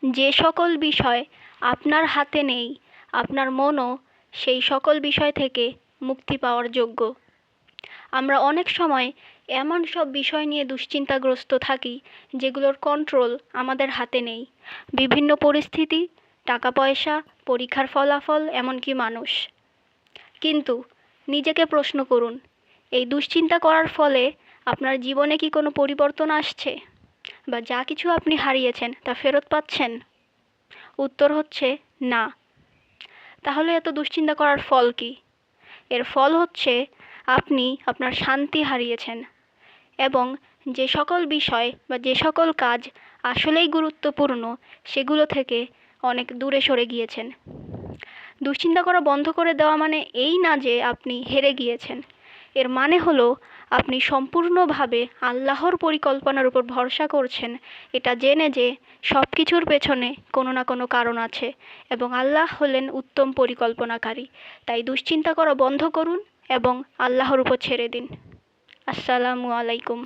যে সকল বিষয় আপনার হাতে নেই, আপনার মনও সেই সকল বিষয় থেকে মুক্তি পাওয়ার যোগ্য। আমরা অনেক সময় এমন সব বিষয় নিয়ে দুশ্চিন্তাগ্রস্ত থাকি যেগুলোর কন্ট্রোল আমাদের হাতে নেই। বিভিন্ন পরিস্থিতি, টাকা পয়সা, পরীক্ষার ফলাফল, এমনকি মানুষ। কিন্তু নিজেকে প্রশ্ন করুন, এই দুশ্চিন্তা করার ফলে আপনার জীবনে কি কোনো পরিবর্তন আসছে? বা যা কিছু আপনি হারিয়েছেন তা ফেরত পাচ্ছেন? উত্তর হচ্ছে না। তাহলে এত দুশ্চিন্তা করার ফল কি? এর ফল হচ্ছে আপনি আপনার শান্তি হারিয়েছেন এবং যে সকল বিষয় বা যে সকল কাজ আসলেই গুরুত্বপূর্ণ সেগুলো থেকে অনেক দূরে সরে গিয়েছেন। দুশ্চিন্তা করা বন্ধ করে দেওয়া মানে এই না যে আপনি হেরে গিয়েছেন। এর মানে হলো আপনি সম্পূর্ণভাবে আল্লাহর পরিকল্পনার উপর ভরসা করছেন, এটা জেনে যে সব কিছুর পেছনে কোনো না কোনো কারণ আছে এবং আল্লাহ হলেন উত্তম পরিকল্পনাকারী। তাই দুশ্চিন্তা করা বন্ধ করুন এবং আল্লাহর উপর ছেড়ে দিন। আসসালামু আলাইকুম।